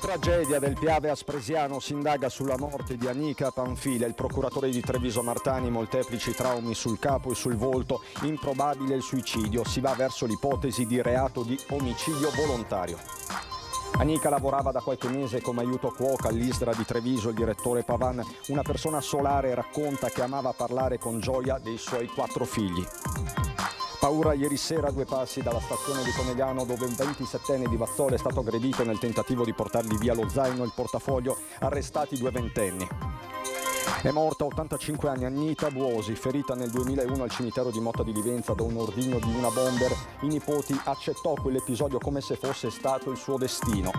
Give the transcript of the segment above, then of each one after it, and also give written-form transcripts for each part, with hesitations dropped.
Tragedia del Piave Aspresiano, si indaga sulla morte di Anica Panfile. Il procuratore di Treviso Martani: molteplici traumi sul capo e sul volto, improbabile il suicidio, si va verso l'ipotesi di reato di omicidio volontario. Anica lavorava da qualche mese come aiuto cuoca all'Isdra di Treviso. Il direttore Pavan, una persona solare, racconta che amava parlare con gioia dei suoi 4 figli. Paura ieri sera a 2 passi dalla stazione di Conegliano, dove un 27enne di Vazzola è stato aggredito nel tentativo di portargli via lo zaino e il portafoglio, arrestati 2 ventenni. È morta a 85 anni Annita Buosi, ferita nel 2001 al cimitero di Motta di Livenza da un ordigno di una bomber. I nipoti accettò quell'episodio come se fosse stato il suo destino.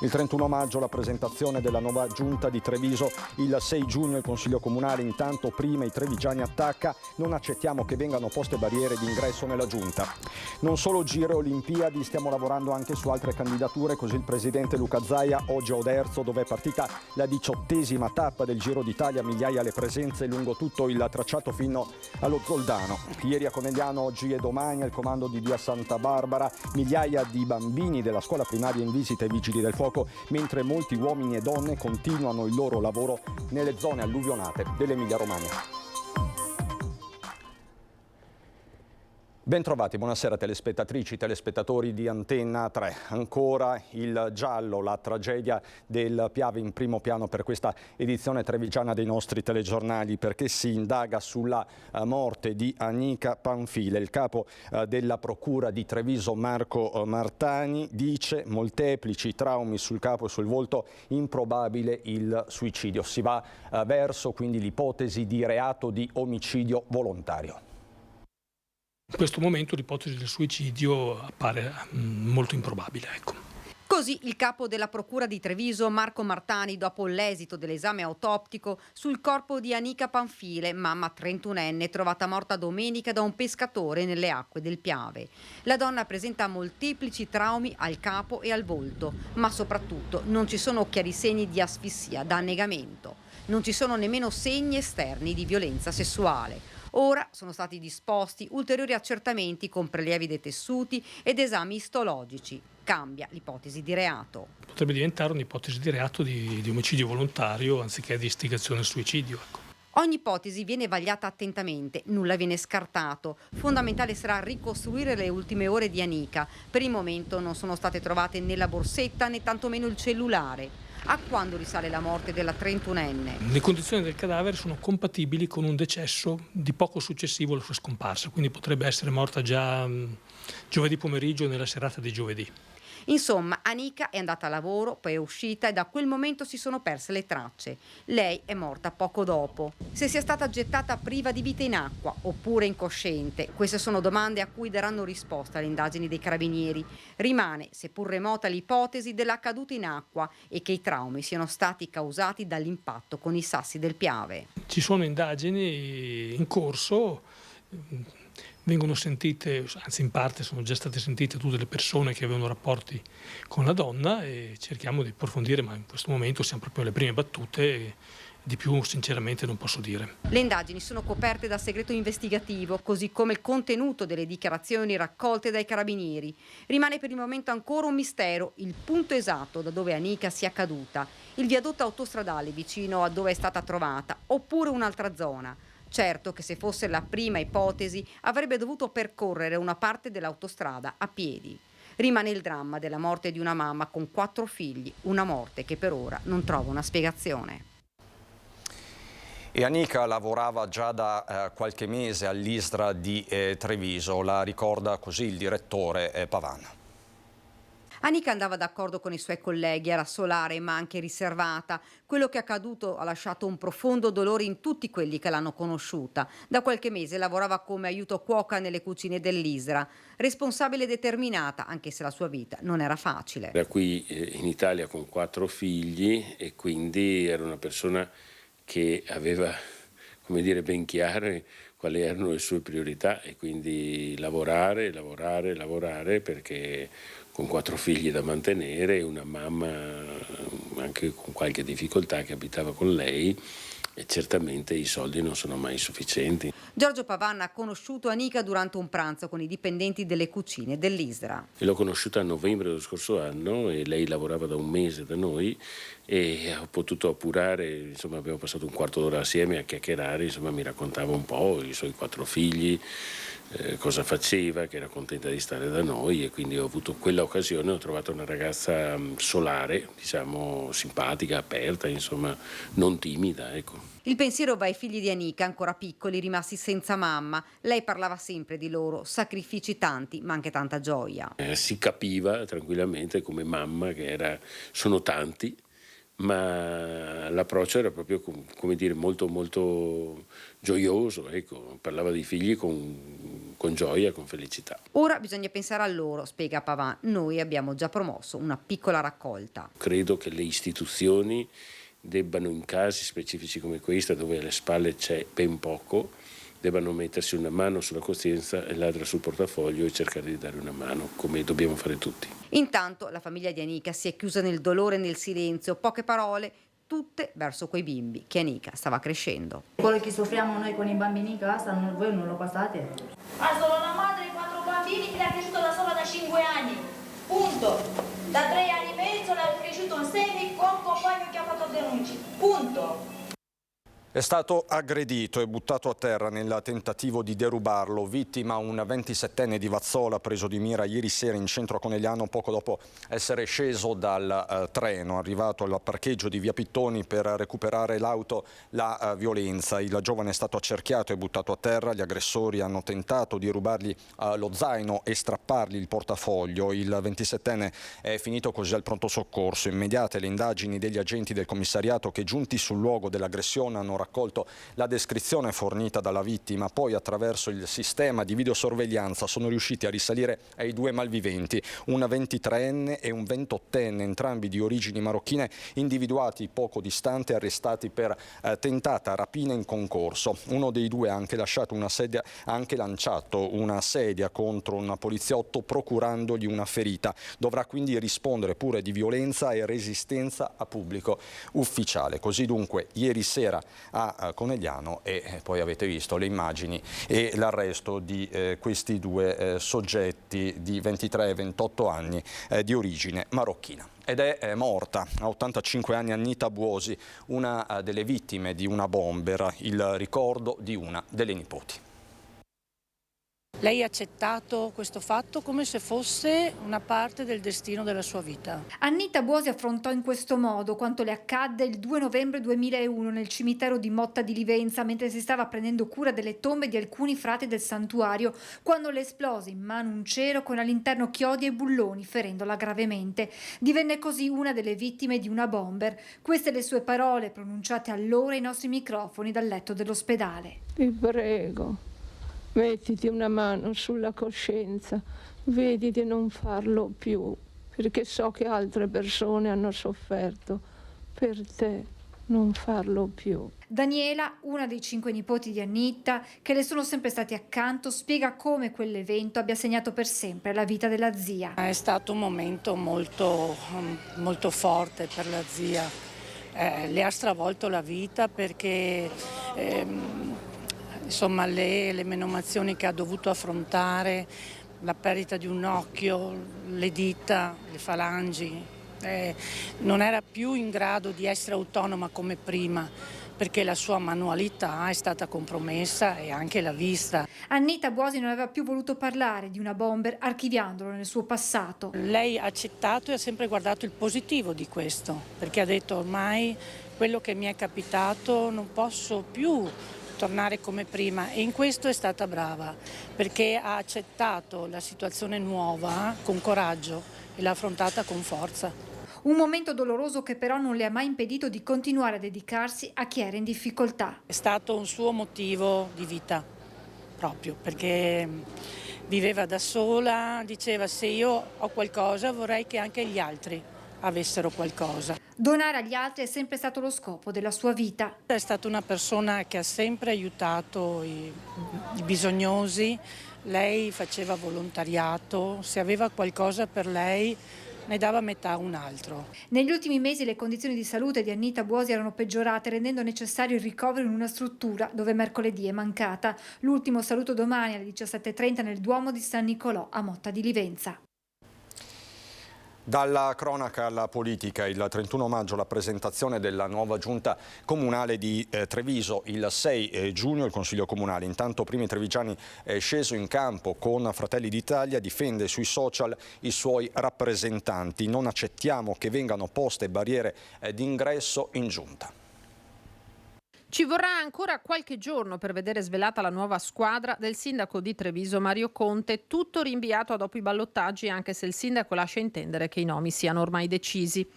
Il 31 maggio la presentazione della nuova giunta di Treviso, il 6 giugno il Consiglio Comunale. Intanto prima i trevigiani attacca: non accettiamo che vengano poste barriere di ingresso nella giunta. Non solo Giro e Olimpiadi, stiamo lavorando anche su altre candidature, così il presidente Luca Zaia oggi a Oderzo, dove è partita la 18ª tappa del Giro d'Italia, migliaia le presenze lungo tutto il tracciato fino allo Zoldano. Ieri a Conegliano, oggi e domani al comando di via Santa Barbara, migliaia di bambini della scuola primaria in visita ai vigili del fuoco, mentre molti uomini e donne continuano il loro lavoro nelle zone alluvionate dell'Emilia Romagna. Bentrovati, buonasera telespettatrici, telespettatori di Antenna 3. Ancora il giallo, la tragedia del Piave in primo piano per questa edizione trevigiana dei nostri telegiornali, perché si indaga sulla morte di Anica Panfile. Il capo della procura di Treviso, Marco Martani, dice: molteplici traumi sul capo e sul volto, improbabile il suicidio. Si va verso quindi l'ipotesi di reato di omicidio volontario. In questo momento l'ipotesi del suicidio appare molto improbabile, ecco. Così il capo della procura di Treviso, Marco Martani, dopo l'esito dell'esame autoptico sul corpo di Anica Panfile, mamma 31enne, trovata morta domenica da un pescatore nelle acque del Piave. La donna presenta molteplici traumi al capo e al volto, ma soprattutto non ci sono chiari segni di asfissia da annegamento. Non ci sono nemmeno segni esterni di violenza sessuale. Ora sono stati disposti ulteriori accertamenti con prelievi dei tessuti ed esami istologici. Cambia l'ipotesi di reato. Potrebbe diventare un'ipotesi di reato di omicidio volontario anziché di istigazione al suicidio, ecco. Ogni ipotesi viene vagliata attentamente, nulla viene scartato. Fondamentale sarà ricostruire le ultime ore di Anica. Per il momento non sono state trovate né la borsetta né tantomeno il cellulare. A quando risale la morte della 31enne? Le condizioni del cadavere sono compatibili con un decesso di poco successivo alla sua scomparsa, quindi potrebbe essere morta già giovedì pomeriggio, nella serata di giovedì. Insomma, Anica è andata a lavoro, poi è uscita e da quel momento si sono perse le tracce. Lei è morta poco dopo. Se sia stata gettata priva di vita in acqua oppure incosciente, queste sono domande a cui daranno risposta le indagini dei carabinieri. Rimane, seppur remota, l'ipotesi dell'accaduto in acqua e che i traumi siano stati causati dall'impatto con i sassi del Piave. Ci sono indagini in corso. Vengono sentite, anzi in parte sono già state sentite tutte le persone che avevano rapporti con la donna e cerchiamo di approfondire, ma in questo momento siamo proprio alle prime battute e di più sinceramente non posso dire. Le indagini sono coperte da segreto investigativo, così come il contenuto delle dichiarazioni raccolte dai carabinieri. Rimane per il momento ancora un mistero il punto esatto da dove Anica sia caduta, il viadotto autostradale vicino a dove è stata trovata, oppure un'altra zona. Certo che se fosse la prima ipotesi avrebbe dovuto percorrere una parte dell'autostrada a piedi. Rimane il dramma della morte di una mamma con 4 figli, una morte che per ora non trova una spiegazione. E Anica lavorava già da qualche mese all'Isdra di Treviso, la ricorda così il direttore Pavan. Anica andava d'accordo con i suoi colleghi, era solare ma anche riservata. Quello che è accaduto ha lasciato un profondo dolore in tutti quelli che l'hanno conosciuta. Da qualche mese lavorava come aiuto cuoca nelle cucine dell'Isdra, responsabile e determinata, anche se la sua vita non era facile. Era qui in Italia con 4 figli e quindi era una persona che aveva, come dire, ben chiare quali erano le sue priorità e quindi lavorare perché con 4 figli da mantenere e una mamma anche con qualche difficoltà che abitava con lei, e certamente i soldi non sono mai sufficienti. Giorgio Pavan ha conosciuto Anika durante un pranzo con i dipendenti delle cucine dell'Isra. E l'ho conosciuta a novembre dello scorso anno e lei lavorava da un mese da noi e ho potuto appurare, insomma abbiamo passato un quarto d'ora assieme a chiacchierare, insomma mi raccontava un po' i suoi 4 figli, cosa faceva, che era contenta di stare da noi, e quindi ho avuto quella occasione, ho trovato una ragazza solare, diciamo simpatica, aperta, insomma non timida, ecco. Il pensiero va ai figli di Anika, ancora piccoli, rimasti senza mamma. Lei parlava sempre di loro, sacrifici tanti, ma anche tanta gioia. Si capiva tranquillamente come mamma che sono tanti, ma l'approccio era proprio, come dire, molto molto gioioso, ecco. Parlava dei figli con gioia, con felicità. Ora bisogna pensare a loro, spiega Pavan. Noi abbiamo già promosso una piccola raccolta. Credo che le istituzioni debbano, in casi specifici come questa, dove alle spalle c'è ben poco, debbano mettersi una mano sulla coscienza e l'altra sul portafoglio e cercare di dare una mano, come dobbiamo fare tutti. Intanto la famiglia di Anika si è chiusa nel dolore e nel silenzio, poche parole, tutte verso quei bimbi che Anika stava crescendo. Quello che soffriamo noi con i bambini in casa, voi non lo passate? Ha solo una madre, 4 bambini, che l'ha cresciuto da sola da 5 anni. Punto. Da 3 anni e mezzo l'ha cresciuto in semi con compagno che ha fatto denunce. Punto. È stato aggredito e buttato a terra nel tentativo di derubarlo. Vittima un 27enne di Vazzola preso di mira ieri sera in centro a Conegliano poco dopo essere sceso dal treno. Arrivato al parcheggio di Via Pittoni per recuperare l'auto, la violenza. Il giovane è stato accerchiato e buttato a terra. Gli aggressori hanno tentato di rubargli lo zaino e strappargli il portafoglio. Il 27enne è finito così al pronto soccorso. Immediate le indagini degli agenti del commissariato che, giunti sul luogo dell'aggressione, hanno raccolto la descrizione fornita dalla vittima. Poi, attraverso il sistema di videosorveglianza, sono riusciti a risalire ai 2 malviventi, un 23enne e un 28enne, entrambi di origini marocchine, individuati poco distante, arrestati per tentata rapina in concorso. Uno dei due ha anche lanciato una sedia contro un poliziotto, procurandogli una ferita. Dovrà quindi rispondere pure di violenza e resistenza a pubblico ufficiale. Così dunque ieri sera a Conegliano, e poi avete visto le immagini e l'arresto di questi 2 soggetti di 23 e 28 anni di origine marocchina. Ed è morta a 85 anni Annita Buosi, una delle vittime di una bomber, il ricordo di una delle nipoti. Lei ha accettato questo fatto come se fosse una parte del destino della sua vita. Annita Buosi affrontò in questo modo quanto le accadde il 2 novembre 2001 nel cimitero di Motta di Livenza, mentre si stava prendendo cura delle tombe di alcuni frati del santuario, quando le esplose in mano un cero con all'interno chiodi e bulloni, ferendola gravemente. Divenne così una delle vittime di una bomber. Queste le sue parole pronunciate allora ai nostri microfoni dal letto dell'ospedale. Ti prego. Mettiti una mano sulla coscienza, vedi di non farlo più, perché so che altre persone hanno sofferto. Per te non farlo più. Daniela, una dei 5 nipoti di Annita, che le sono sempre stati accanto, spiega come quell'evento abbia segnato per sempre la vita della zia. È stato un momento molto, molto forte per la zia. Le ha stravolto la vita perché insomma le menomazioni che ha dovuto affrontare, la perdita di un occhio, le dita, le falangi, non era più in grado di essere autonoma come prima, perché la sua manualità è stata compromessa e anche la vista. Annita Buosi non aveva più voluto parlare di una bomber, archiviandolo nel suo passato. Lei ha accettato e ha sempre guardato il positivo di questo, perché ha detto ormai quello che mi è capitato non posso più tornare come prima, e in questo è stata brava, perché ha accettato la situazione nuova con coraggio e l'ha affrontata con forza. Un momento doloroso che però non le ha mai impedito di continuare a dedicarsi a chi era in difficoltà. È stato un suo motivo di vita, proprio perché viveva da sola, diceva: se io ho qualcosa vorrei che anche gli altri avessero qualcosa. Donare agli altri è sempre stato lo scopo della sua vita. È stata una persona che ha sempre aiutato i bisognosi. Lei faceva volontariato, se aveva qualcosa per lei ne dava metà a un altro. Negli ultimi mesi le condizioni di salute di Annita Buosi erano peggiorate, rendendo necessario il ricovero in una struttura dove mercoledì è mancata. L'ultimo saluto domani alle 17:30 nel Duomo di San Nicolò a Motta di Livenza. Dalla cronaca alla politica, il 31 maggio la presentazione della nuova giunta comunale di Treviso, il 6 giugno il Consiglio Comunale. Intanto Primi Trevigiani è sceso in campo con Fratelli d'Italia, difende sui social i suoi rappresentanti. Non accettiamo che vengano poste barriere d'ingresso in giunta. Ci vorrà ancora qualche giorno per vedere svelata la nuova squadra del sindaco di Treviso Mario Conte, tutto rinviato a dopo i ballottaggi, anche se il sindaco lascia intendere che i nomi siano ormai decisi.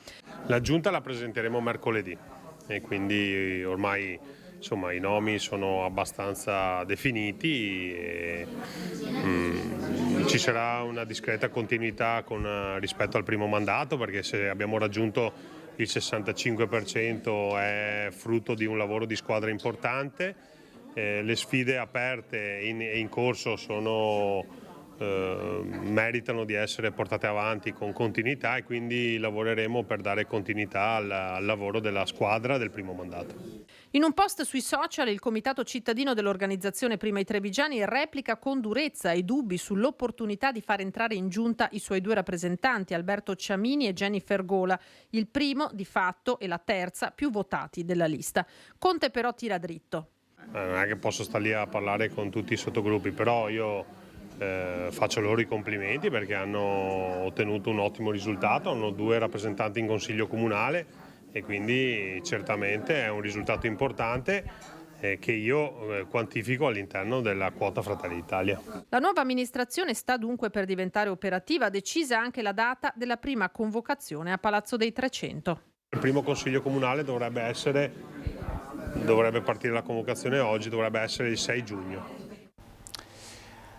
La giunta la presenteremo mercoledì e quindi ormai insomma, i nomi sono abbastanza definiti e ci sarà una discreta continuità rispetto al primo mandato, perché se abbiamo raggiunto il 65% è frutto di un lavoro di squadra importante, le sfide aperte e in corso meritano di essere portate avanti con continuità e quindi lavoreremo per dare continuità al lavoro della squadra del primo mandato. In un post sui social il comitato cittadino dell'organizzazione Prima i Trevigiani replica con durezza i dubbi sull'opportunità di far entrare in giunta i suoi due rappresentanti, Alberto Ciamini e Jennifer Gola, il primo di fatto e la terza più votati della lista. Conte però tira dritto. Non è che posso stare lì a parlare con tutti i sottogruppi, però io faccio loro i complimenti perché hanno ottenuto un ottimo risultato, hanno 2 rappresentanti in Consiglio Comunale e quindi certamente è un risultato importante che io quantifico all'interno della quota Fratelli d'Italia. La nuova amministrazione sta dunque per diventare operativa, decisa anche la data della prima convocazione a Palazzo dei 300. Il primo Consiglio Comunale dovrebbe partire la convocazione oggi, dovrebbe essere il 6 giugno.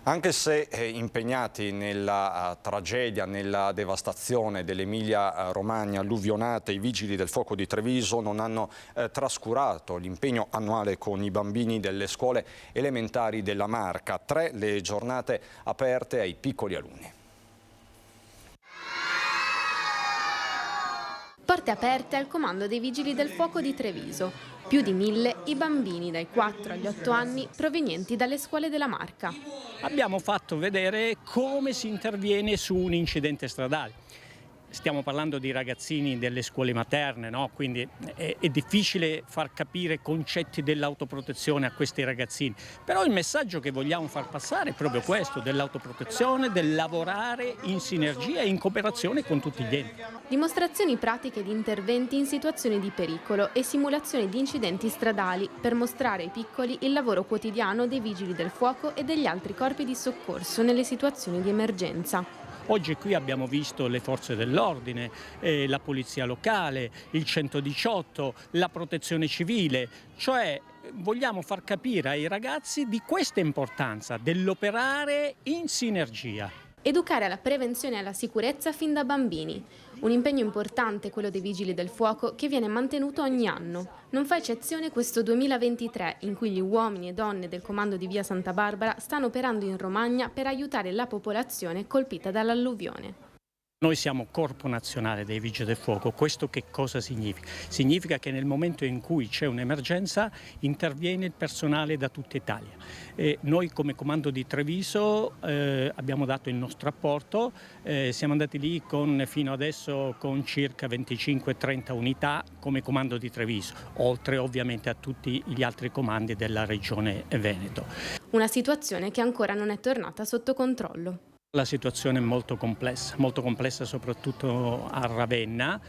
Anche se impegnati nella tragedia, nella devastazione dell'Emilia Romagna alluvionata, i vigili del fuoco di Treviso non hanno trascurato l'impegno annuale con i bambini delle scuole elementari della Marca. 3 le giornate aperte ai piccoli alunni. Porte aperte al comando dei Vigili del Fuoco di Treviso. Più di 1000 i bambini dai 4 agli 8 anni provenienti dalle scuole della Marca. Abbiamo fatto vedere come si interviene su un incidente stradale. Stiamo parlando di ragazzini delle scuole materne, no? Quindi è difficile far capire concetti dell'autoprotezione a questi ragazzini. Però il messaggio che vogliamo far passare è proprio questo, dell'autoprotezione, del lavorare in sinergia e in cooperazione con tutti gli enti. Dimostrazioni pratiche di interventi in situazioni di pericolo e simulazioni di incidenti stradali per mostrare ai piccoli il lavoro quotidiano dei vigili del fuoco e degli altri corpi di soccorso nelle situazioni di emergenza. Oggi qui abbiamo visto le forze dell'ordine, la polizia locale, il 118, la protezione civile, cioè vogliamo far capire ai ragazzi di questa importanza dell'operare in sinergia. Educare alla prevenzione e alla sicurezza fin da bambini. Un impegno importante quello dei Vigili del Fuoco che viene mantenuto ogni anno. Non fa eccezione questo 2023 in cui gli uomini e donne del comando di Via Santa Barbara stanno operando in Romagna per aiutare la popolazione colpita dall'alluvione. Noi siamo Corpo Nazionale dei Vigili del Fuoco. Questo che cosa significa? Significa che nel momento in cui c'è un'emergenza interviene il personale da tutta Italia. Noi come Comando di Treviso abbiamo dato il nostro apporto, siamo andati lì fino adesso con circa 25-30 unità come Comando di Treviso, oltre ovviamente a tutti gli altri comandi della Regione Veneto. Una situazione che ancora non è tornata sotto controllo. La situazione è molto complessa soprattutto a Ravenna.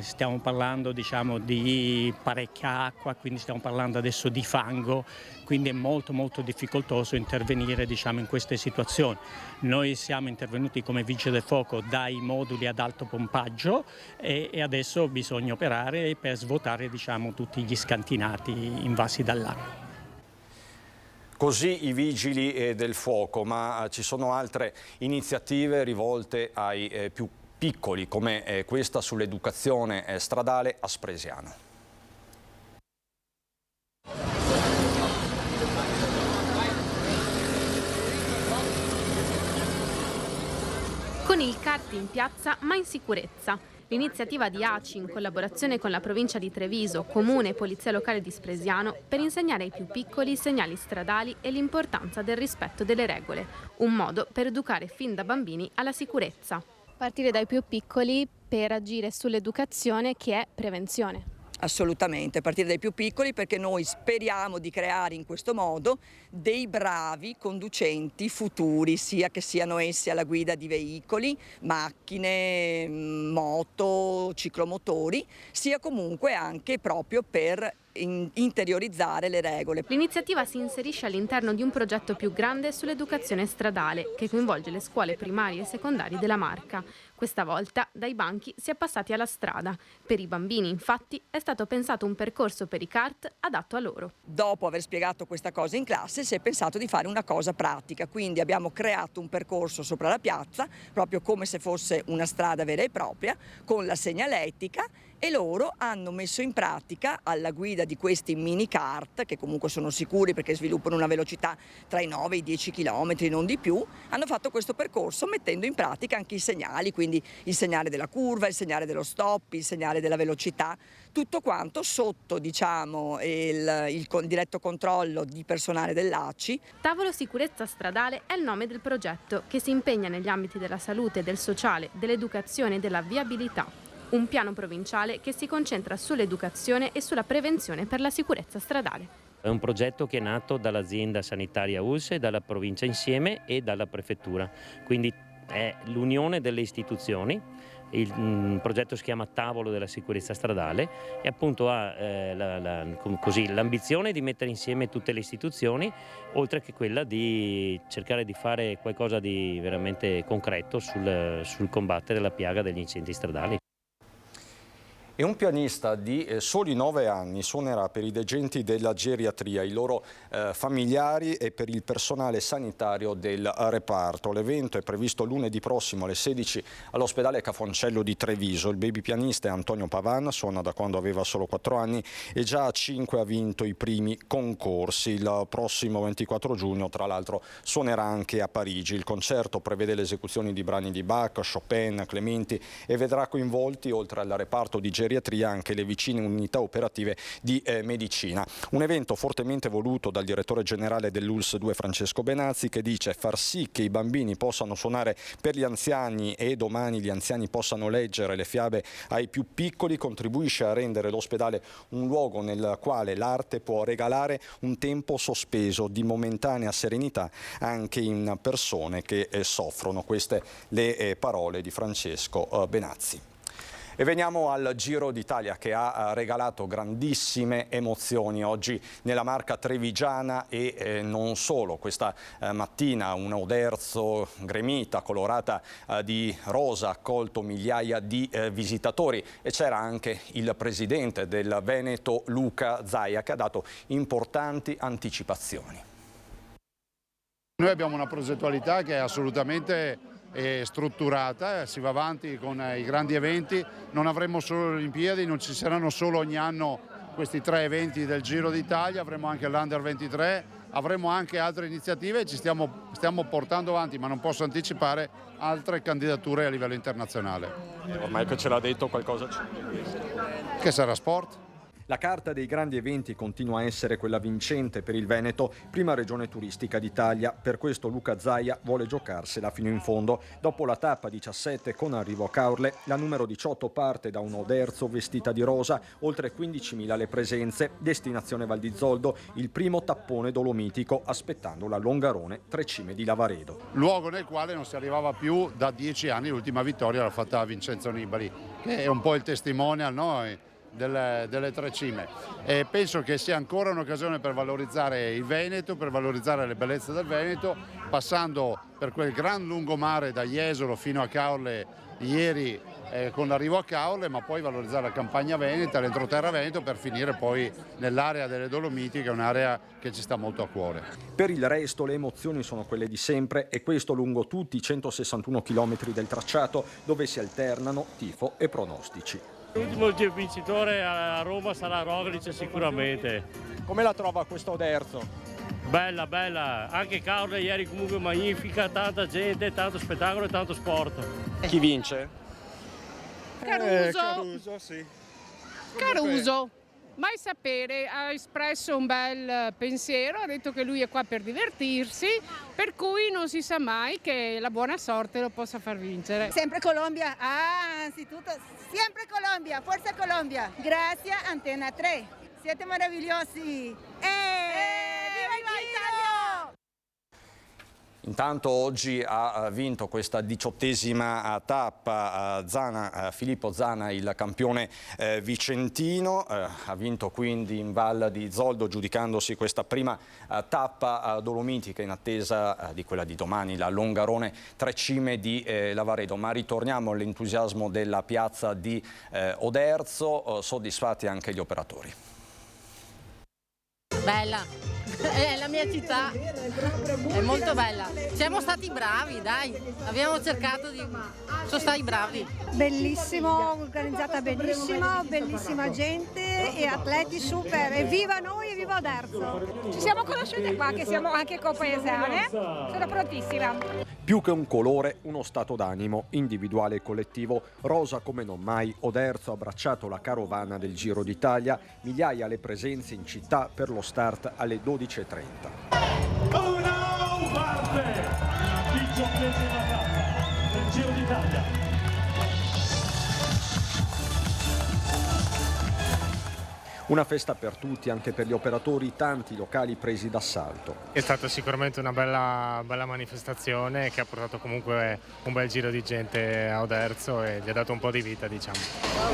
Stiamo parlando di parecchia acqua, quindi stiamo parlando adesso di fango, quindi è molto difficoltoso intervenire in queste situazioni. Noi siamo intervenuti come Vigili del Fuoco dai moduli ad alto pompaggio e adesso bisogna operare per svuotare tutti gli scantinati invasi dall'acqua. Così i vigili del fuoco, ma ci sono altre iniziative rivolte ai più piccoli, come questa sull'educazione stradale a Spresiano. Con Con il kart in piazza ma in sicurezza. L'iniziativa di ACI in collaborazione con la provincia di Treviso, Comune e Polizia Locale di Spresiano per insegnare ai più piccoli i segnali stradali e l'importanza del rispetto delle regole. Un modo per educare fin da bambini alla sicurezza. Partire dai più piccoli per agire sull'educazione che è prevenzione. Assolutamente, partire dai più piccoli, perché noi speriamo di creare in questo modo dei bravi conducenti futuri, sia che siano essi alla guida di veicoli, macchine, moto, ciclomotori, sia comunque anche proprio per interiorizzare le regole. L'iniziativa si inserisce all'interno di un progetto più grande sull'educazione stradale che coinvolge le scuole primarie e secondarie della Marca. Questa volta dai banchi si è passati alla strada. Per i bambini, infatti, è stato pensato un percorso per i kart adatto a loro. Dopo aver spiegato questa cosa in classe si è pensato di fare una cosa pratica, quindi abbiamo creato un percorso sopra la piazza, proprio come se fosse una strada vera e propria, con la segnaletica, e loro hanno messo in pratica, alla guida di questi mini kart, che comunque sono sicuri perché sviluppano una velocità tra i 9 e i 10 km, non di più, hanno fatto questo percorso mettendo in pratica anche i segnali, quindi il segnale della curva, il segnale dello stop, il segnale della velocità, tutto quanto sotto il diretto controllo di personale dell'ACI. Tavolo Sicurezza Stradale è il nome del progetto, che si impegna negli ambiti della salute, del sociale, dell'educazione e della viabilità. Un piano provinciale che si concentra sull'educazione e sulla prevenzione per la sicurezza stradale. È un progetto che è nato dall'azienda sanitaria ULSE, dalla provincia insieme e dalla prefettura, quindi è l'unione delle istituzioni. Il progetto si chiama Tavolo della Sicurezza Stradale e appunto ha l'ambizione di mettere insieme tutte le istituzioni, oltre che quella di cercare di fare qualcosa di veramente concreto sul combattere la piaga degli incendi stradali. E un pianista di soli 9 anni suonerà per i degenti della geriatria, i loro familiari e per il personale sanitario del reparto. L'evento è previsto lunedì prossimo alle 16 all'ospedale Cafoncello di Treviso. Il baby pianista è Antonio Pavan, suona da quando aveva solo 4 anni e già a 5 ha vinto i primi concorsi. Il prossimo 24 giugno, tra l'altro, suonerà anche a Parigi. Il concerto prevede l'esecuzione di brani di Bach, Chopin, Clementi e vedrà coinvolti, oltre al reparto di geriatria, anche le vicine unità operative di medicina. Un evento fortemente voluto dal direttore generale dell'ULSS 2 Francesco Benazzi, che dice: far sì che i bambini possano suonare per gli anziani e domani gli anziani possano leggere le fiabe ai più piccoli contribuisce a rendere l'ospedale un luogo nel quale l'arte può regalare un tempo sospeso di momentanea serenità anche in persone che soffrono. Queste le parole di Francesco Benazzi. E veniamo al Giro d'Italia, che ha regalato grandissime emozioni oggi nella Marca trevigiana e non solo. Questa mattina un Oderzo gremita, colorata di rosa, ha accolto migliaia di visitatori e c'era anche il presidente del Veneto Luca Zaia, che ha dato importanti anticipazioni. Noi abbiamo una progettualità che è assolutamente strutturata, si va avanti con i grandi eventi, non avremo solo le Olimpiadi, non ci saranno solo ogni anno questi 3 eventi del Giro d'Italia, avremo anche l'Under 23, avremo anche altre iniziative e ci stiamo portando avanti, ma non posso anticipare altre candidature a livello internazionale. Ormai che ce l'ha detto, qualcosa c'è? Che sarà sport? La carta dei grandi eventi continua a essere quella vincente per il Veneto, prima regione turistica d'Italia. Per questo Luca Zaia vuole giocarsela fino in fondo. Dopo la tappa 17 con arrivo a Caorle, la numero 18 parte da un Oderzo vestita di rosa, oltre 15.000 le presenze, destinazione Val di Zoldo, il primo tappone dolomitico, aspettando la Longarone, 3 cime di Lavaredo. Luogo nel quale non si arrivava più da 10 anni, l'ultima vittoria l'ha fatta Vincenzo Nibali, che è un po' il testimonial, no? Delle 3 cime, e penso che sia ancora un'occasione per valorizzare il Veneto, per valorizzare le bellezze del Veneto, passando per quel gran lungomare da Jesolo fino a Caorle ieri con l'arrivo a Caorle, ma poi valorizzare la campagna veneta, l'entroterra veneto, per finire poi nell'area delle Dolomiti, che è un'area che ci sta molto a cuore. Per il resto le emozioni sono quelle di sempre, e questo lungo tutti i 161 km del tracciato, dove si alternano tifo e pronostici. L'ultimo vincitore a Roma sarà Roglic sicuramente. Come la trova questo Oderzo? Bella, anche Caorle ieri comunque magnifica, tanta gente, tanto spettacolo e tanto sport. Chi vince? Caruso, sì. Caruso, mai sapere, ha espresso un bel pensiero, ha detto che lui è qua per divertirsi, per cui non si sa mai che la buona sorte lo possa far vincere. Sempre Colombia, anzitutto, sempre Colombia, forza Colombia, grazie Antena 3, siete meravigliosi. Viva Italia! Intanto oggi ha vinto questa 18ª tappa Filippo Zana, il campione vicentino, ha vinto quindi in Val di Zoldo giudicandosi questa prima tappa dolomitica in attesa di quella di domani, la Longarone Tre Cime di Lavaredo. Ma ritorniamo all'entusiasmo della piazza di Oderzo, soddisfatti anche gli operatori. Bella, è la mia città, è molto bella. Siamo stati bravi, dai, abbiamo cercato di... sono stati bravi. Bellissimo, organizzata benissimo, bellissima gente e atleti super. E viva noi e viva Oderzo. Ci siamo conosciute qua, che siamo anche copaesane, sono prontissima. Più che un colore, uno stato d'animo, individuale e collettivo, rosa come non mai, Oderzo ha abbracciato la carovana del Giro d'Italia, migliaia le presenze in città per lo start alle 12:30. Parte la 18ª tappa del Giro d'Italia. Una festa per tutti, anche per gli operatori, tanti locali presi d'assalto. È stata sicuramente una bella manifestazione che ha portato comunque un bel giro di gente a Oderzo e gli ha dato un po' di vita, diciamo.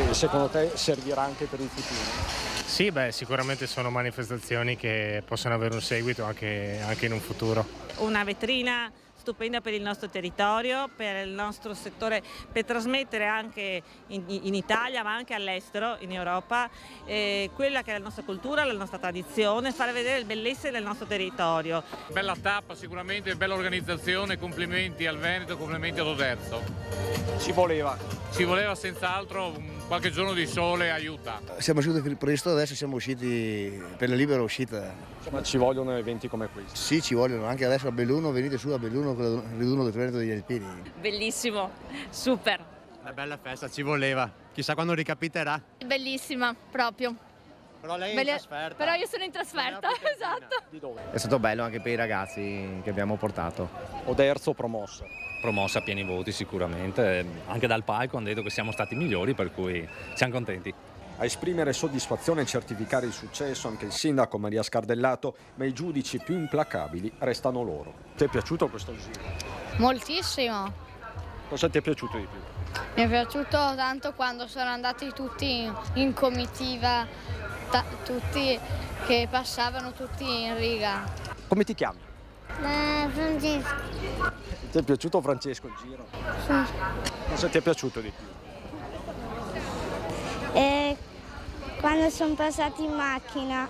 E secondo te servirà anche per il futuro? Sì, sicuramente sono manifestazioni che possono avere un seguito anche in un futuro. Una vetrina stupenda per il nostro territorio, per il nostro settore, per trasmettere anche in Italia ma anche all'estero, in Europa, quella che è la nostra cultura, la nostra tradizione, fare vedere il bellezza del nostro territorio. Bella tappa sicuramente, bella organizzazione, complimenti al Veneto, complimenti ad Oderzo. Ci voleva senz'altro, qualche giorno di sole aiuta. Siamo usciti presto, adesso siamo usciti per la libera uscita. Ma ci vogliono eventi come questi? Sì, ci vogliono, anche adesso a Belluno, venite su a Belluno con il riduno del Veneto degli Alpini. Bellissimo, super. Una bella festa, ci voleva, chissà quando ricapiterà. Bellissima, proprio. Però lei è in trasferta. Però io sono in trasferta, esatto. Di dove? È stato bello anche per i ragazzi che abbiamo portato. Oderzo promossa. Promossa a pieni voti sicuramente, anche dal palco hanno detto che siamo stati migliori, per cui siamo contenti. A esprimere soddisfazione e certificare il successo anche il sindaco Maria Scardellato, ma i giudici più implacabili restano loro. Ti è piaciuto questo giro? Moltissimo. Cosa ti è piaciuto di più? Mi è piaciuto tanto quando sono andati tutti in comitiva, tutti che passavano tutti in riga. Come ti chiami? Francesco. Ti è piaciuto Francesco il giro? Sì. Cosa ti è piaciuto di più? Quando sono passati in macchina.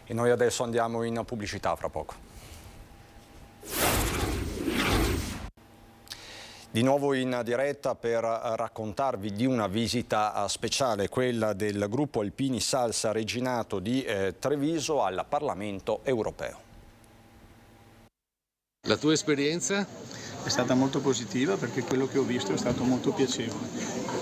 E noi adesso andiamo in pubblicità fra poco. Di nuovo in diretta per raccontarvi di una visita speciale, quella del gruppo Alpini Salsa Reginato di Treviso al Parlamento europeo. La tua esperienza? È stata molto positiva perché quello che ho visto è stato molto piacevole.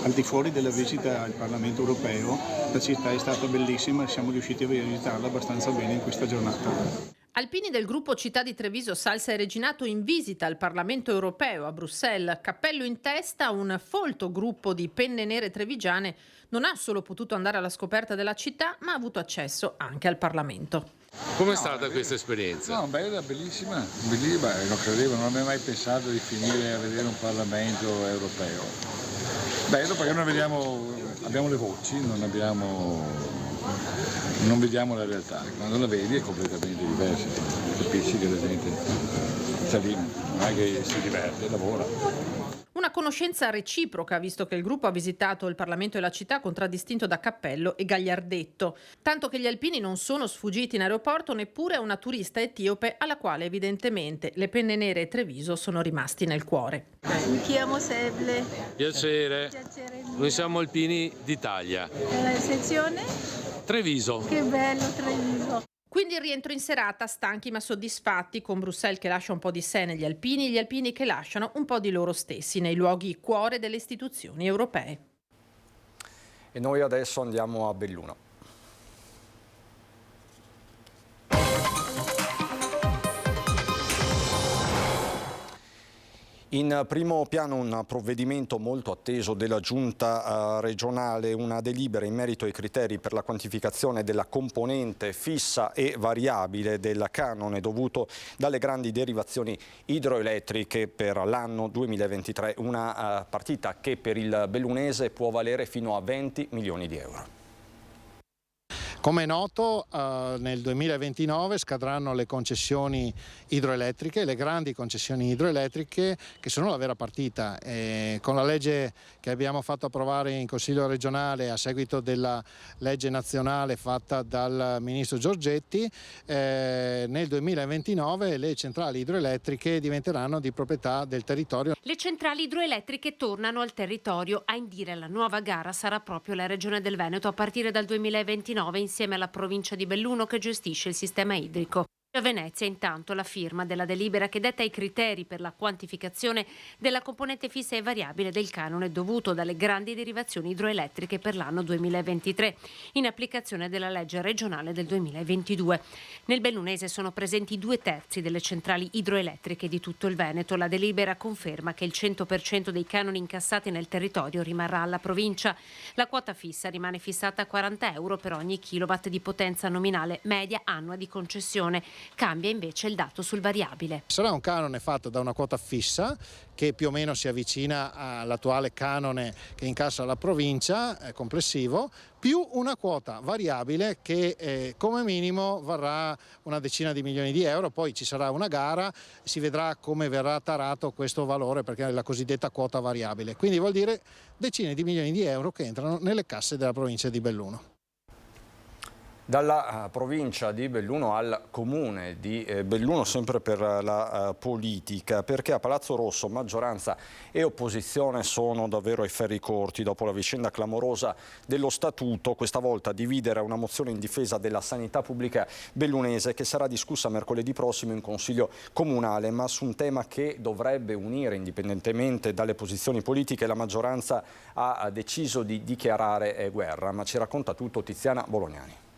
Al di fuori della visita al Parlamento europeo, la città è stata bellissima e siamo riusciti a visitarla abbastanza bene in questa giornata. Alpini del gruppo Città di Treviso Salsa e Reginato in visita al Parlamento europeo a Bruxelles, cappello in testa, un folto gruppo di penne nere trevigiane non ha solo potuto andare alla scoperta della città, ma ha avuto accesso anche al Parlamento. Com'è stata questa esperienza? No, bella, bellissima. Non credevo, non avrei mai pensato di finire a vedere un Parlamento europeo. Bello perché noi abbiamo le voci, non vediamo la realtà. Quando la vedi è completamente diversa. Capisci che la gente sta lì, non è che si diverte, lavora. Una conoscenza reciproca, visto che il gruppo ha visitato il Parlamento e la città contraddistinto da cappello e gagliardetto. Tanto che gli alpini non sono sfuggiti in aeroporto neppure a una turista etiope alla quale evidentemente le penne nere e Treviso sono rimasti nel cuore. Mi chiamo Seble. Piacere. Piacere mio. Noi siamo alpini d'Italia. E la sezione? Treviso. Che bello Treviso. Quindi il rientro in serata, stanchi ma soddisfatti, con Bruxelles che lascia un po' di sé negli alpini e gli alpini che lasciano un po' di loro stessi nei luoghi cuore delle istituzioni europee. E noi adesso andiamo a Belluno. In primo piano un provvedimento molto atteso della Giunta regionale, una delibera in merito ai criteri per la quantificazione della componente fissa e variabile del canone dovuto dalle grandi derivazioni idroelettriche per l'anno 2023, una partita che per il bellunese può valere fino a 20 milioni di euro. Come è noto, nel 2029 scadranno le concessioni idroelettriche, le grandi concessioni idroelettriche che sono la vera partita. Con la legge che abbiamo fatto approvare in Consiglio regionale a seguito della legge nazionale fatta dal Ministro Giorgetti, nel 2029 le centrali idroelettriche diventeranno di proprietà del territorio. Le centrali idroelettriche tornano al territorio. A indire la nuova gara sarà proprio la Regione del Veneto a partire dal 2029 insieme alla provincia di Belluno che gestisce il sistema idrico. A Venezia intanto la firma della delibera che detta i criteri per la quantificazione della componente fissa e variabile del canone dovuto dalle grandi derivazioni idroelettriche per l'anno 2023, in applicazione della legge regionale del 2022. Nel bellunese sono presenti 2/3 delle centrali idroelettriche di tutto il Veneto. La delibera conferma che il 100% dei canoni incassati nel territorio rimarrà alla provincia. La quota fissa rimane fissata a 40 euro per ogni kilowatt di potenza nominale media annua di concessione. Cambia invece il dato sul variabile. Sarà un canone fatto da una quota fissa che più o meno si avvicina all'attuale canone che incassa la provincia complessivo, più una quota variabile che come minimo varrà una decina di milioni di euro. Poi ci sarà una gara, si vedrà come verrà tarato questo valore perché è la cosiddetta quota variabile. Quindi vuol dire decine di milioni di euro che entrano nelle casse della provincia di Belluno. Dalla provincia di Belluno al comune di Belluno, sempre per la politica, perché a Palazzo Rosso maggioranza e opposizione sono davvero ai ferri corti dopo la vicenda clamorosa dello statuto, questa volta dividere una mozione in difesa della sanità pubblica bellunese che sarà discussa mercoledì prossimo in Consiglio Comunale, ma su un tema che dovrebbe unire indipendentemente dalle posizioni politiche. La maggioranza ha deciso di dichiarare guerra, ma ci racconta tutto Tiziana Bolognani.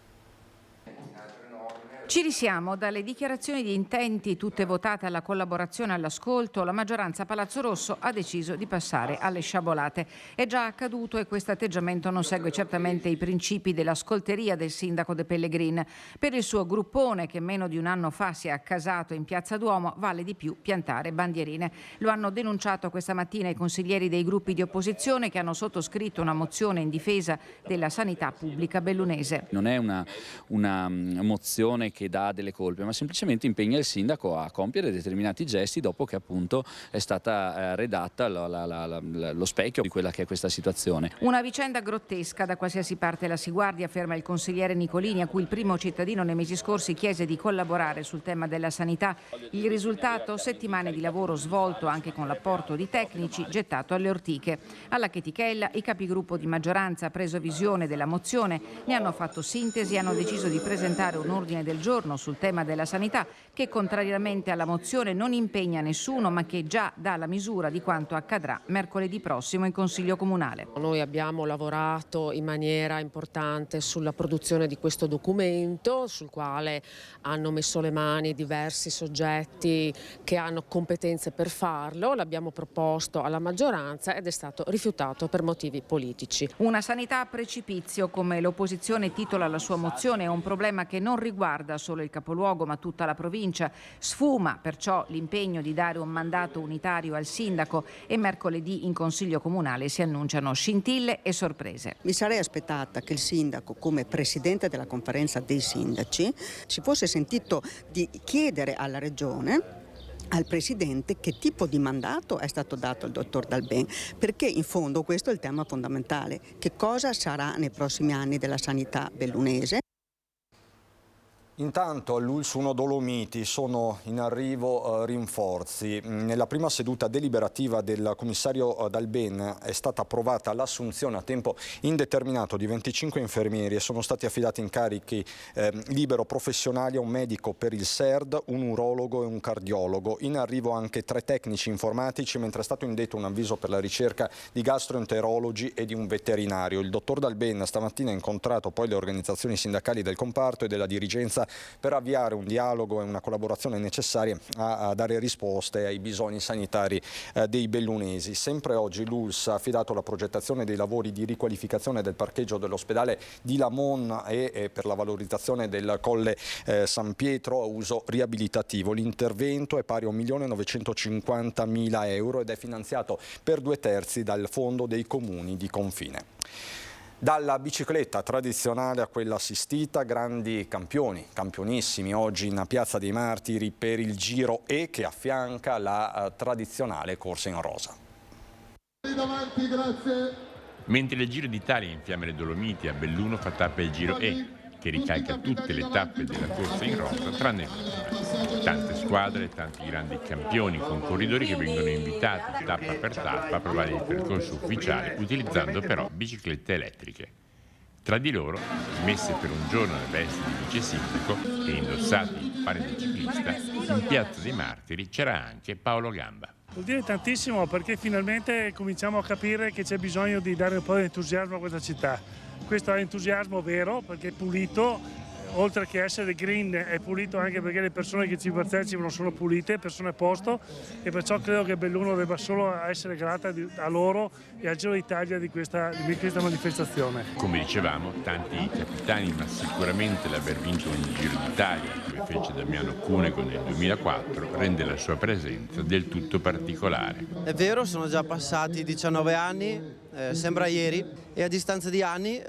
Ci risiamo dalle dichiarazioni di intenti, tutte votate alla collaborazione e all'ascolto. La maggioranza a Palazzo Rosso ha deciso di passare alle sciabolate. È già accaduto e questo atteggiamento non segue certamente i principi della scolteria del sindaco De Pellegrin. Per il suo gruppone, che meno di un anno fa si è accasato in Piazza Duomo, vale di più piantare bandierine. Lo hanno denunciato questa mattina i consiglieri dei gruppi di opposizione che hanno sottoscritto una mozione in difesa della sanità pubblica bellunese. Non è una mozione che dà delle colpe, ma semplicemente impegna il sindaco a compiere determinati gesti dopo che appunto è stata redatta lo specchio di quella che è questa situazione. Una vicenda grottesca da qualsiasi parte la si guardi, afferma il consigliere Nicolini, a cui il primo cittadino nei mesi scorsi chiese di collaborare sul tema della sanità. Il risultato? Settimane di lavoro svolto anche con l'apporto di tecnici gettato alle ortiche. Alla chetichella i capigruppo di maggioranza, preso visione della mozione, ne hanno fatto sintesi e hanno deciso di presentare un ordine del giorno sul tema della sanità che, contrariamente alla mozione, non impegna nessuno ma che già dà la misura di quanto accadrà mercoledì prossimo in Consiglio Comunale. Noi abbiamo lavorato in maniera importante sulla produzione di questo documento, sul quale hanno messo le mani diversi soggetti che hanno competenze per farlo. L'abbiamo proposto alla maggioranza ed è stato rifiutato per motivi politici. Una sanità a precipizio, come l'opposizione titola la sua mozione, è un problema che non riguarda solo il capoluogo ma tutta la provincia. Sfuma perciò l'impegno di dare un mandato unitario al sindaco e mercoledì in Consiglio Comunale si annunciano scintille e sorprese. Mi sarei aspettata che il sindaco, come presidente della conferenza dei sindaci, si fosse sentito di chiedere alla regione, al Presidente, che tipo di mandato è stato dato al dottor Dalben, perché in fondo questo è il tema fondamentale. Che cosa sarà nei prossimi anni della sanità bellunese? Intanto all'Ulls 1 Dolomiti sono in arrivo rinforzi. Nella prima seduta deliberativa del commissario Dalben è stata approvata l'assunzione a tempo indeterminato di 25 infermieri e sono stati affidati incarichi libero professionali a un medico per il SERD, un urologo e un cardiologo. In arrivo anche 3 tecnici informatici, mentre è stato indetto un avviso per la ricerca di gastroenterologi e di un veterinario. Il dottor Dalben stamattina ha incontrato poi le organizzazioni sindacali del comparto e della dirigenza per avviare un dialogo e una collaborazione necessarie a dare risposte ai bisogni sanitari dei bellunesi. Sempre oggi l'Ulls ha affidato la progettazione dei lavori di riqualificazione del parcheggio dell'ospedale di Lamon e per la valorizzazione del Colle San Pietro a uso riabilitativo. L'intervento è pari a 1.950.000 euro ed è finanziato per 2/3 dal fondo dei comuni di confine. Dalla bicicletta tradizionale a quella assistita, grandi campioni, campionissimi oggi in Piazza dei Martiri per il Giro E che affianca la tradizionale corsa in rosa. Mentre il Giro d'Italia infiamma le Dolomiti, a Belluno fa tappa il Giro E, che ricalca tutte le tappe della corsa in rosa tranne l'ultima. Tante squadre, tanti grandi campioni con corridori che vengono invitati tappa per tappa a provare il percorso ufficiale utilizzando però biciclette elettriche. Tra di loro, messe per un giorno nelle vesti di vice sindaco e indossati il pane del ciclista, in Piazza dei Martiri c'era anche Paolo Gamba. Vuol dire tantissimo perché finalmente cominciamo a capire che c'è bisogno di dare un po' di entusiasmo a questa città. Questo è entusiasmo vero perché è pulito, oltre che essere green è pulito anche perché le persone che ci partecipano sono pulite, persone a posto, e perciò credo che Belluno debba solo essere grata a loro e al Giro d'Italia di questa manifestazione. Come dicevamo, tanti capitani, ma sicuramente l'aver vinto un Giro d'Italia, come fece Damiano Cunego nel 2004, rende la sua presenza del tutto particolare. È vero, sono già passati 19 anni, sembra ieri, e a distanza di anni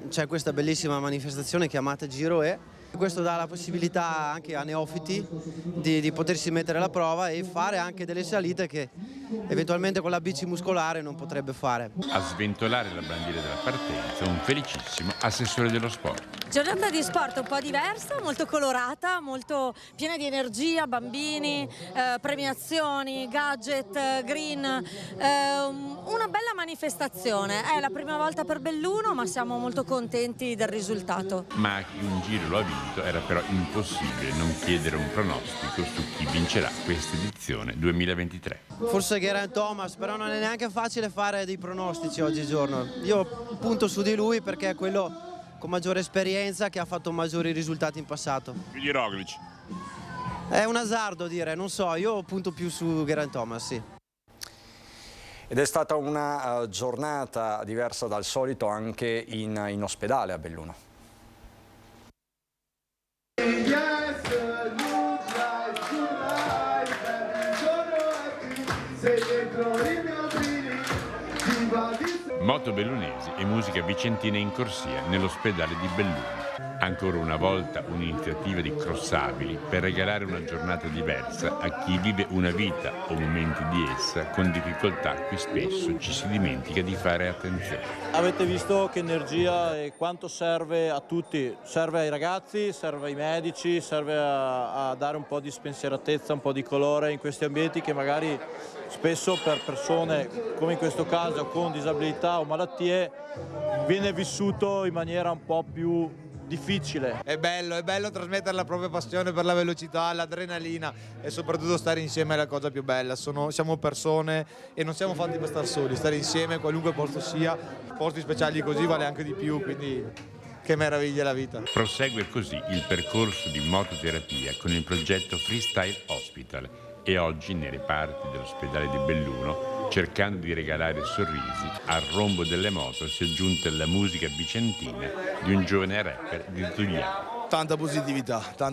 c'è questa bellissima manifestazione chiamata Giro E. Questo dà la possibilità anche a neofiti di potersi mettere alla prova e fare anche delle salite che eventualmente con la bici muscolare non potrebbe fare. A sventolare la bandiera della partenza un felicissimo assessore dello sport. Giornata di sport un po' diversa, molto colorata, molto piena di energia, bambini, premiazioni, gadget, green, una bella manifestazione. È la prima volta per Belluno, ma siamo molto contenti del risultato. Ma a chi un giro lo ha vinto era però impossibile non chiedere un pronostico su chi vincerà questa edizione 2023. Forse Geraint Thomas, però non è neanche facile fare dei pronostici oggigiorno. Io punto su di lui perché è quello con maggiore esperienza che ha fatto maggiori risultati in passato. Più di Roglic? È un azzardo dire, non so, io punto più su Geraint Thomas, sì. Ed è stata una giornata diversa dal solito anche in ospedale a Belluno. Moto bellunesi e musica vicentina in corsia nell'ospedale di Belluno. Ancora una volta un'iniziativa di Crossabili per regalare una giornata diversa a chi vive una vita o momenti di essa con difficoltà a cui spesso ci si dimentica di fare attenzione. Avete visto che energia e quanto serve a tutti, serve ai ragazzi, serve ai medici, serve a dare un po' di spensieratezza, un po' di colore in questi ambienti che magari spesso per persone, come in questo caso, con disabilità o malattie, viene vissuto in maniera un po' più difficile. È bello trasmettere la propria passione per la velocità, l'adrenalina e soprattutto stare insieme è la cosa più bella. Siamo persone e non siamo fatti per stare soli, stare insieme qualunque posto sia, posti speciali così vale anche di più, quindi che meraviglia la vita. Prosegue così il percorso di mototerapia con il progetto Freestyle Hospital e oggi nei reparti dell'ospedale di Belluno, cercando di regalare sorrisi, al rombo delle moto si è aggiunta la musica vicentina di un giovane rapper di Tugliano. Tanta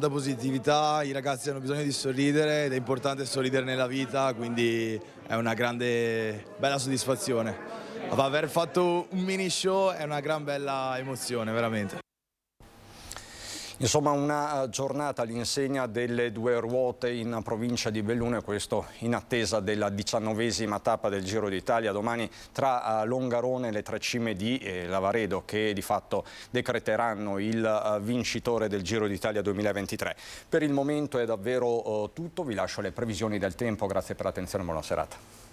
positività, i ragazzi hanno bisogno di sorridere ed è importante sorridere nella vita, quindi è una bella soddisfazione. Aver fatto un mini show è una gran bella emozione, veramente. Insomma, una giornata all'insegna delle due ruote in provincia di Belluno, e questo in attesa della 19ª tappa del Giro d'Italia domani tra Longarone e le tre cime di Lavaredo, che di fatto decreteranno il vincitore del Giro d'Italia 2023. Per il momento è davvero tutto, vi lascio le previsioni del tempo, grazie per l'attenzione, buona serata.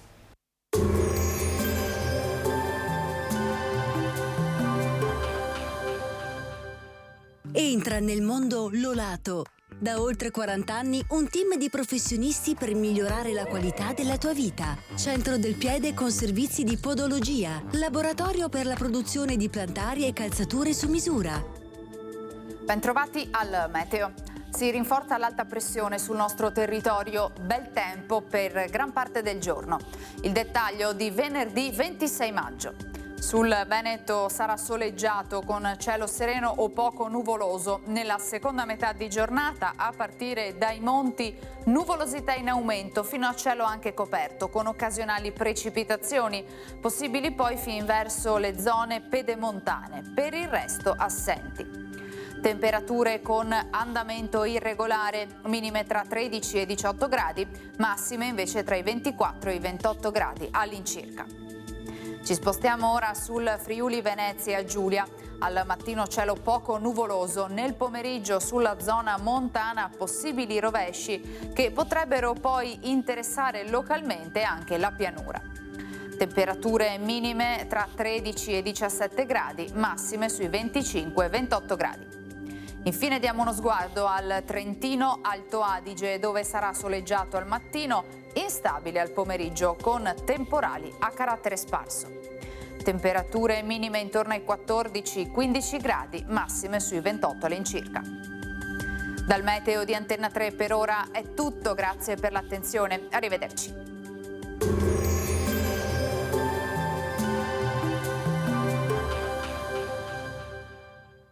Entra nel mondo Lolato. Da oltre 40 anni un team di professionisti per migliorare la qualità della tua vita. Centro del piede con servizi di podologia. Laboratorio per la produzione di plantari e calzature su misura. Bentrovati al meteo. Si rinforza l'alta pressione sul nostro territorio, bel tempo per gran parte del giorno. Il dettaglio di venerdì 26 maggio. Sul Veneto sarà soleggiato con cielo sereno o poco nuvoloso. Nella seconda metà di giornata, a partire dai monti, nuvolosità in aumento fino a cielo anche coperto, con occasionali precipitazioni, possibili poi fin verso le zone pedemontane, per il resto assenti. Temperature con andamento irregolare, minime tra 13 e 18 gradi, massime invece tra i 24 e i 28 gradi all'incirca. Ci spostiamo ora sul Friuli Venezia Giulia. Al mattino cielo poco nuvoloso, nel pomeriggio sulla zona montana possibili rovesci che potrebbero poi interessare localmente anche la pianura. Temperature minime tra 13 e 17 gradi, massime sui 25 e 28 gradi. Infine diamo uno sguardo al Trentino Alto Adige, dove sarà soleggiato al mattino, instabile al pomeriggio con temporali a carattere sparso. Temperature minime intorno ai 14-15 gradi, massime sui 28 all'incirca. Dal meteo di Antenna 3 per ora è tutto, grazie per l'attenzione, arrivederci.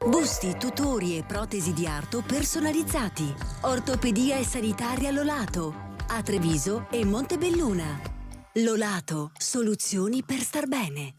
Busti, tutori e protesi di arto personalizzati. Ortopedia e sanitaria Lolato. A Treviso e Montebelluna. Lolato, soluzioni per star bene.